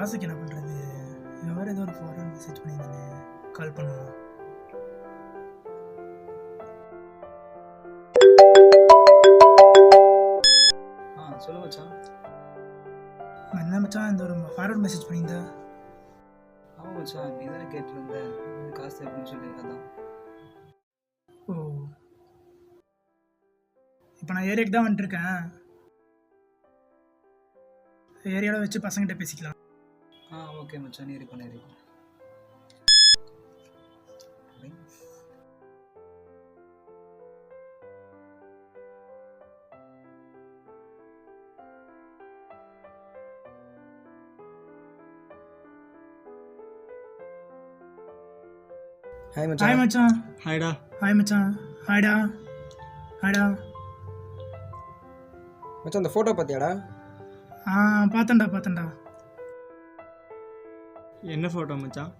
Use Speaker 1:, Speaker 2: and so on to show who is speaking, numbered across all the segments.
Speaker 1: காசுக்கு என்ன பண்ணுறது? இவன் வேறு ஏதோ ஒரு ஃபாரின் மெசேஜ் பண்ணியிருந்தானே, கால் பண்ணுவோம்.
Speaker 2: சொல்லு மச்சான்.
Speaker 1: என்ன மச்சான், இந்த ஒரு ஃபார்வர்ட் மெசேஜ் பண்ணியிருந்தா?
Speaker 2: ஆமாம் மச்சான், நீ தானே கேட்டிருந்த காசு எப்படின்னு சொல்லி. அதான்.
Speaker 1: ஓ, இப்போ நான் ஏரியாவுக்கு தான் வந்துட்டுருக்கேன். ஏரியாவில் வச்சு பசங்கிட்ட பேசிக்கலாம்.
Speaker 2: ஓகே மச்சான், நீ இருக்கணும் இருக்கும்.
Speaker 3: ஹாய்
Speaker 1: ஹாய் மச்சான்.
Speaker 2: ஹாய்டா.
Speaker 1: ஹாய் மச்சான். ஹாய்டா. ஹாய்டா
Speaker 3: மச்சான். அந்த ஃபோட்டோ பார்த்தியாடா?
Speaker 1: பார்த்தேன்டா.
Speaker 2: என்ன ஃபோட்டோ மச்சான்?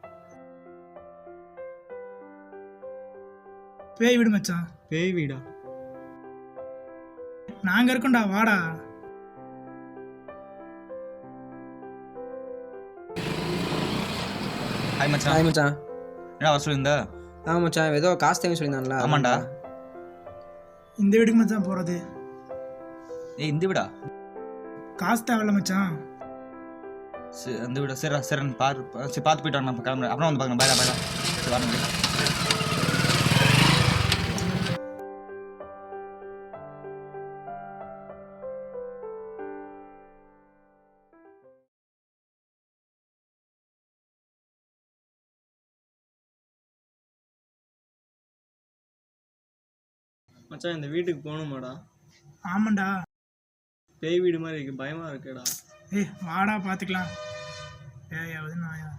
Speaker 1: பேய் வீடு மச்சான்.
Speaker 2: பேய் வீடா?
Speaker 1: நாங்கள் இருக்கோம்டா, வாடா.
Speaker 4: ஹாய் மச்சான்.
Speaker 3: ஹாய் மச்சான்.
Speaker 4: என்ன வர சொல்லியிருந்த?
Speaker 3: ஆமாம் மச்சான், ஏதோ காசு தேவை சொல்லியிருந்தான்ல.
Speaker 4: ஆமாண்டா.
Speaker 1: இந்த வீடுக்கு மச்சான் போகிறது.
Speaker 4: இந்த வீடா?
Speaker 1: காசு தேவையில்ல மச்சான்.
Speaker 4: அந்த வீடா? சரி பாரு. சரி பார்த்து போயிட்டு நம்ம கிளம்புறேன். அப்புறம் வந்து பார்க்கணும். பாய்டா வரணும்.
Speaker 2: மச்சான், இந்த வீட்டுக்கு போகணுமாடா?
Speaker 1: ஆமாண்டா.
Speaker 2: பேய் வீடு மாதிரி இருக்கு, பயமா இருக்குடா.
Speaker 1: வாடா பார்த்துக்கலாம். ஏயாவது நாயா.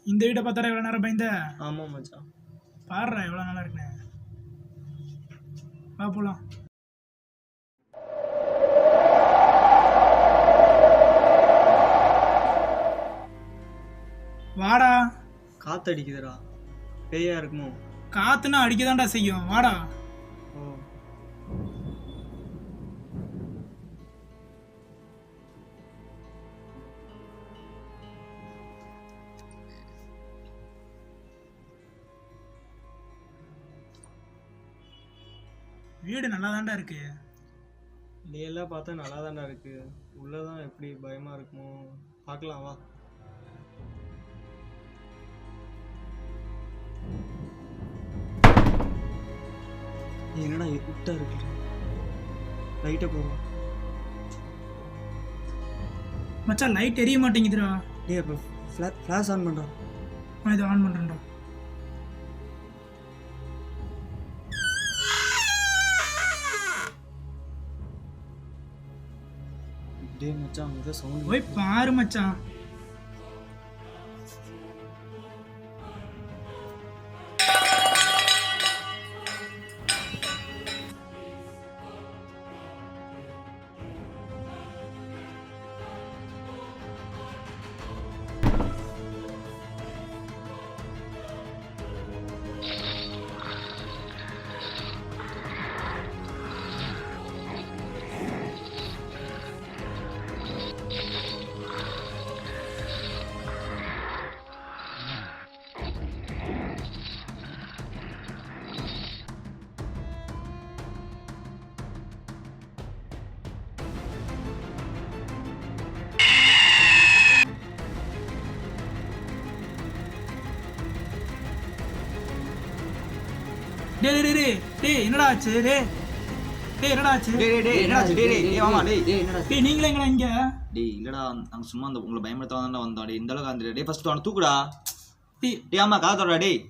Speaker 1: இந்த வீட்டை பார்த்தாடா எவ்வளோ நேரம் பயந்த?
Speaker 2: ஆமாம் மச்சான்.
Speaker 1: பாடுறா எவ்வளோ நல்லா இருக்குண்ணே. வா போலாம். வாடா.
Speaker 2: காற்று அடிக்குதுடா, பேயா இருக்குமோ?
Speaker 1: காத்துனா அடிக்கதான்டா செய்யும், வாடா.
Speaker 2: ஓ,
Speaker 1: வீடு நல்லா தான்டா இருக்கு.
Speaker 2: நீ எல்லாம் பார்த்தா நல்லா தான்டா இருக்கு. உள்ளதான் எப்படி பயமா இருக்குமோ, பார்க்கலாம் வா. என்னடா விட்டா இருக்கு, லைட்டை போடுறோம்.
Speaker 1: மச்சான் லைட் எரிய மாட்டேங்குதுடா.
Speaker 2: டேய், அப்போ ஃப்ளாஷ் ஆன் பண்ணுறோம்.
Speaker 1: நான் இதை ஆன் பண்ணுறேன்டா.
Speaker 2: டேய் மச்சான், ஏதோ சவுண்ட்.
Speaker 1: போய் பாரு மச்சான். டேய் என்னடா ஆச்சு? என்னடா ஆச்சு? நீங்களே எங்கடா இங்க?
Speaker 4: டேய் இல்லடா, நாங்க சும்மா அந்த உங்களை பயமுறுத்த தானே வந்தோம். டேய் இந்த அளவுக்கு அந்த ஃபர்ஸ்ட் அவனை தூக்குடா. டேய் ஆமா காதோடா. டேய்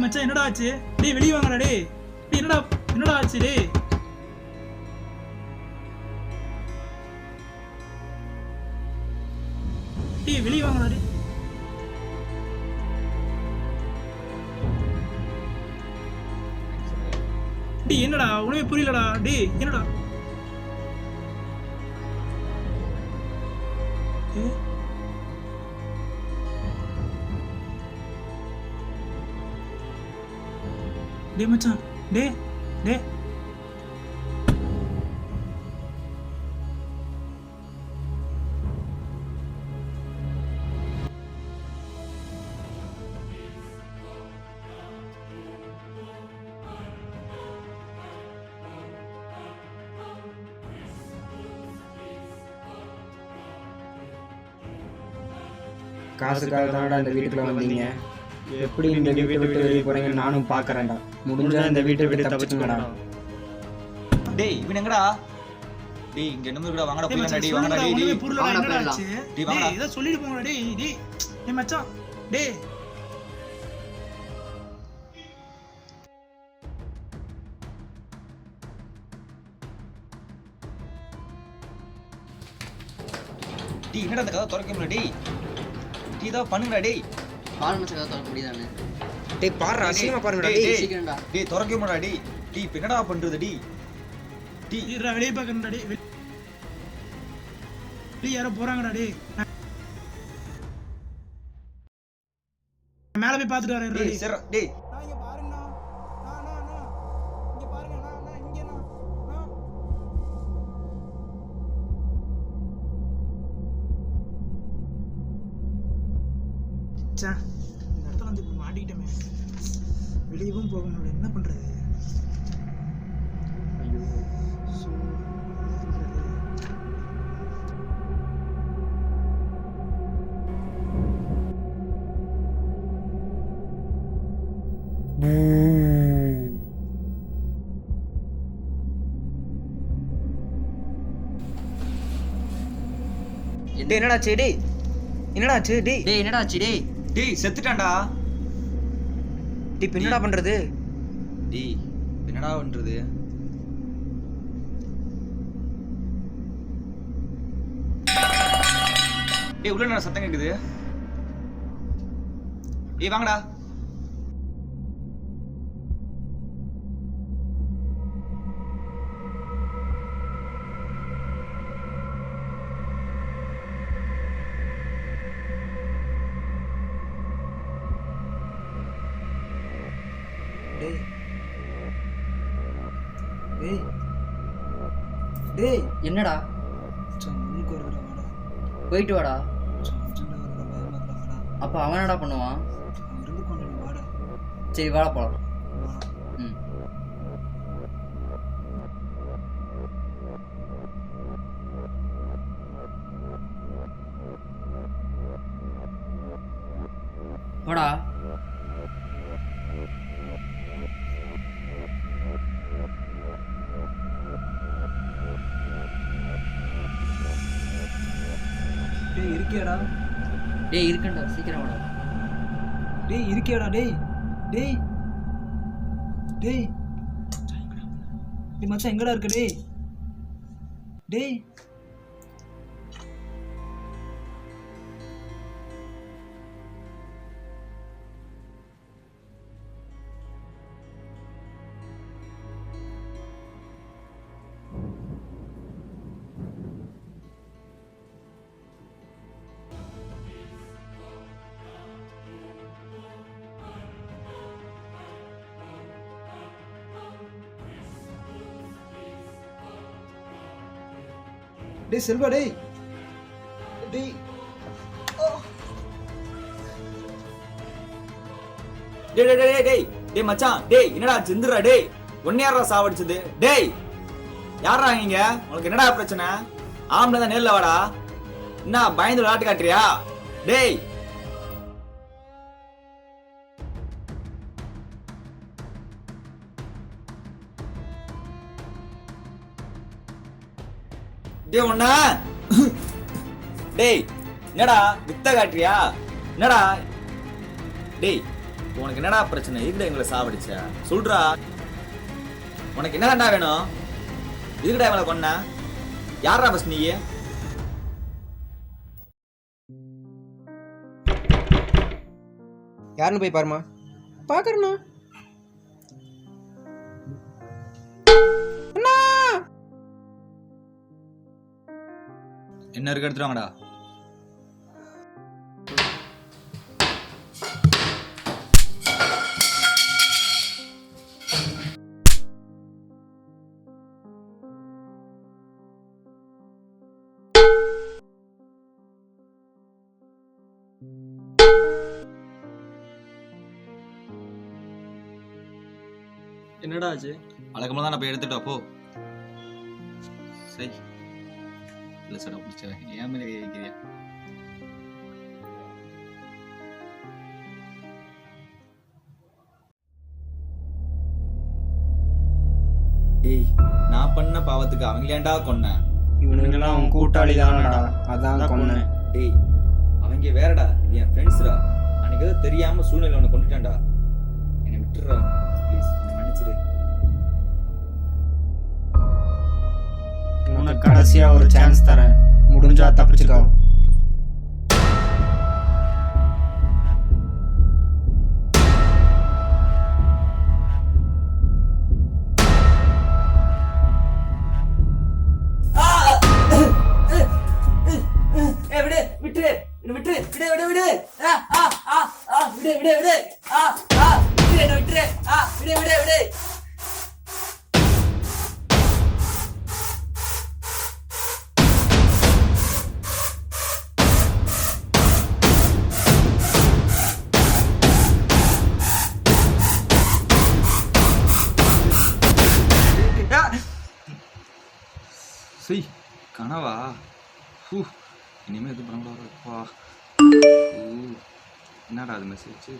Speaker 1: மச்சான் என்னடா ஆச்சு? டேய் வெளிய வாங்கடா. டேய் என்னடா ஆச்சு? டேய் வெளிய வாங்கடா. டேய் என்னடா உனவே புரியலடா டேய் என்னடா ஏ? டேய் மச்சான் டேய் டேய்
Speaker 3: காசுக்காக தானடா இந்த வீட்டுக்குள்ள வந்தீங்க. எப்படி இந்த வீட்டை விட்டு வெளியே போறீங்கன்னு நானும் பார்க்கறேன்டா. முடிஞ்சா இந்த வீட்டை விட்டு தப்பிச்சுங்கடா.
Speaker 4: டேய் இவன் எங்கடா? டேய் இங்க என்னமோ இருக்குடா, வாங்கடா
Speaker 1: டேய்
Speaker 4: போய்
Speaker 1: மச்சான்
Speaker 4: டேய்
Speaker 1: சொல்லுடா
Speaker 4: வாங்கடா
Speaker 1: உனவே
Speaker 4: டேய்.
Speaker 1: புரியலடா
Speaker 5: வாங்கடா,
Speaker 1: என்னடா
Speaker 5: போயிடலாம்.
Speaker 1: ஆச்சு
Speaker 4: டேய், வாங்கடா.
Speaker 1: டேய் இத சொல்லிட்டு போங்கடா டேய் டேய் டேய் மச்சான் டேய்
Speaker 4: டேய் என்னடா அந்த கதவை திறக்க முடியல டேய். டேய் ஏதாவது பண்ணுங்கடா டேய்.
Speaker 5: பால் மச்ச கதை திறக்க முடியுதானே?
Speaker 3: டேய் பாருடா, அசிங்கமா பாருங்கடா
Speaker 4: டேய்,
Speaker 3: டேய்.
Speaker 4: டேய்.
Speaker 5: சீக்கிரம்டா.
Speaker 4: டேய் திறக்க முடியலடா டேய். டேய் இப்ப என்னடா பண்றது டேய்? டேய்
Speaker 1: இருடா வெளிய பாக்கறடா டேய் வெளிய யாரோ போறாங்கடா டேய் மேல போய் பாத்துட்டு வரேன்
Speaker 4: டேய்
Speaker 1: டேய்
Speaker 4: சரி டேய்.
Speaker 1: நான் இங்க பாருங்கண்ணா நான் இங்க பாருங்க நான் இங்க நான் ச்சே இந்த இடத்துல வந்து இப்ப மாட்டிக்கிட்டமே வெளியவும் போக முடியல என்ன பண்றது
Speaker 3: ஐயோ.
Speaker 1: சோ என்ன பண்றது
Speaker 3: டேய் என்னடாச்சு டேய்? என்னடாச்சு டேய்?
Speaker 5: டேய் என்னடா ஆச்சு டேய்?
Speaker 4: டேய் செத்துட்டான்டா.
Speaker 3: டேய் இப்ப என்னடா பண்றது?
Speaker 4: டேய் என்னடா பண்றது? டேய் உள்ள என்ன சத்தம் கேக்குது? டேய் வாங்கடா.
Speaker 3: டேய் டேய் டேய்
Speaker 5: என்னடா?
Speaker 3: மச்சான் முன்னுக்கு வரடா வாடா.
Speaker 5: போயிட்டு வாடா.
Speaker 3: மச்சான் அர்ஜென்ட்டா வரடா, பயமா இருக்குடா வாடா.
Speaker 5: அப்ப அவன் என்னடா பண்ணுவான்?
Speaker 3: அவன் இருந்துக்கோண்டா நீ வாடா.
Speaker 5: சரி வாடா போலாம்.
Speaker 3: வாடா.
Speaker 5: ம். போடா.
Speaker 3: டேய் இருக்கியாடா?
Speaker 5: டேய் இருக்கேன்டா, சீக்கிரம் வாடா.
Speaker 3: டேய் இருக்கியாடா டேய்? டேய் டேய் டேய் மச்சான் எங்கடா இருக்க டேய்? டேய் டேய் செல்வா டேய் டேய்
Speaker 4: டேய் டேய் டேய் டேய் டேய் மச்சான் டேய் என்னடா சிந்துடா டேய். ஒன்னு யாரா சாவடிச்சது? டேய் யாரா நீங்க? உனக்கு என்னடா பிரச்சனை? ஆம்பளை தான் நேர்ல வாடா. என்ன பயந்து விளையாட்டு காட்டுறியா? டேய் டேய் ஒண்ணா டேய் என்னடா வித்த காட்டுறியா? என்னடா டேய் உனக்கு என்னடா பிரச்சனை? எதுக்குடா எங்களை சாவடிச்ச? சொல்றா. உனக்கு என்னடா வேணும்? எதுக்குடா இவங்களை கொன்ன? யாரா பஸ் நீ?
Speaker 3: யாருன்னு போய் பாருமா. பாக்குறேண்ணா.
Speaker 4: என்ன இருக்கு எடுத்துட்டு வாங்கடா.
Speaker 2: என்னடா ஆச்சு?
Speaker 4: வழக்கமாக தான் நான் போய் எடுத்துட்டு வா, போ. சரி இல்லை சடா பிடிச்ச ஏன் மேலே வைக்கிறியா? டேய், நான் பண்ண பாவத்துக்கு அவங்களேண்டா கொன்னேன்.
Speaker 3: இவனுங்கெல்லாம் அவன் கூட்டாளி தானடா, அதான் கொன்னேன்.
Speaker 4: டேய், அவங்க வேறடா, இது என் ஃப்ரெண்ட்ஸ்டா. அன்னைக்கு ஏதோ தெரியாம சூழ்நிலை ஒன்று கொண்டுட்டான்டா. என்னை விட்டுறா ப்ளீஸ், என்னை மன்னிச்சிரு.
Speaker 3: உனக்கு கடைசியா ஒரு சான்ஸ் தரேன், முடிஞ்சா தப்பிச்சுக்கோ.
Speaker 4: சரி, கனவா? இனிமே எதுவும் பண்ணக்கூடாதுப்பா. என்னடா அது மெசேஜ்?